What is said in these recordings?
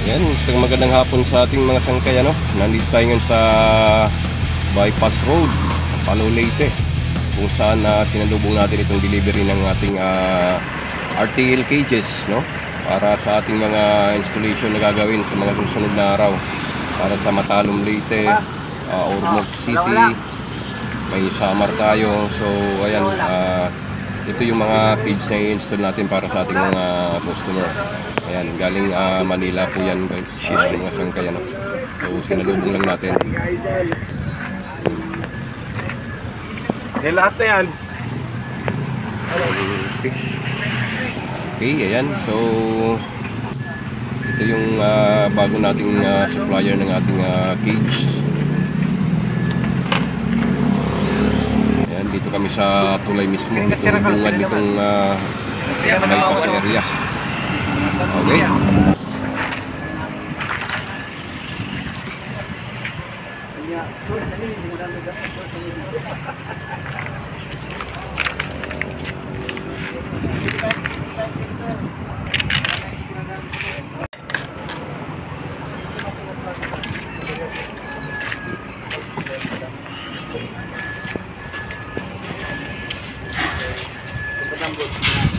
Yan, isang magandang hapon sa ating mga sangkay, ano? Nandito tayo ngayon sa Bypass Road, Palo, Leyte, kung saan sinalubong natin itong delivery ng ating RTL cages, no? Para sa ating mga installation na gagawin sa mga susunod na araw. Para sa Matalom, Leyte, Ormoc City, may Samar tayo. So, ayan, ito yung mga cage na i-install natin para sa ating mga customer. Ayan, galing Manila po yan, mga sangkay, ano? So, sinalubong lang natin. Lahat na yan. Okay, ayan. So, ito yung bago nating supplier ng ating cage. Ayan, dito kami sa tulay mismo. Itong bungad nitong bypass area. Okay.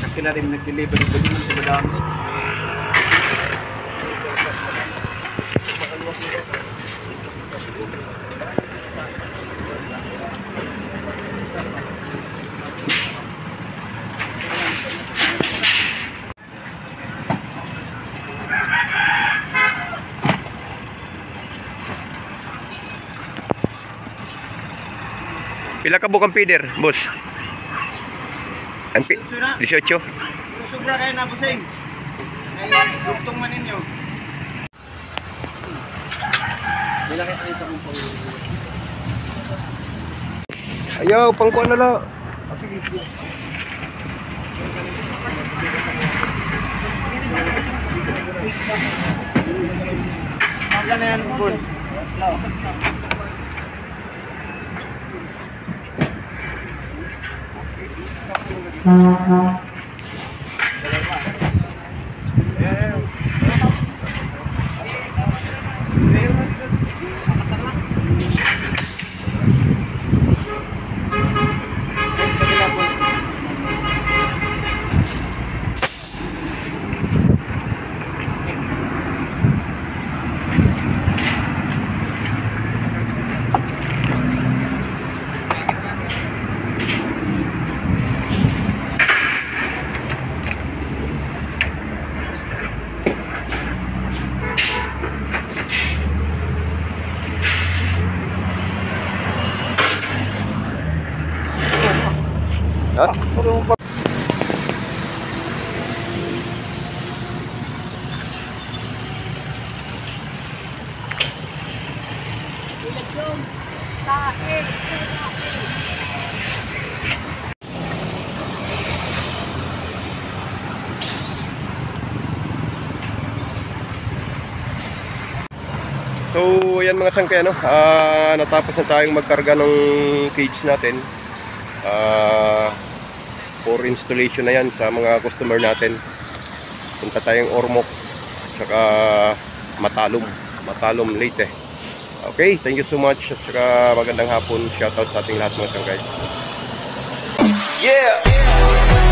Kasi na rin nag-deliver ng bulim sa madami. Pila ka bukang feeder, boss? 18. Sobra kayo na, busing. Ngayon, dugtong man ninyo. Malaki tayo sa kumpang. Ayaw, pangkuan na lang. Hanggang na yan, Bul. Ha? So, yan mga sangkay, ano? Natapos na tayong magkarga ng cage natin. For installation na yan sa mga customer natin. Punta tayong Ormoc, saka Matalom, Leyte. Okay, thank you so much at saka magandang hapon. Shoutout sa ating lahat mga sangkay. Yeah!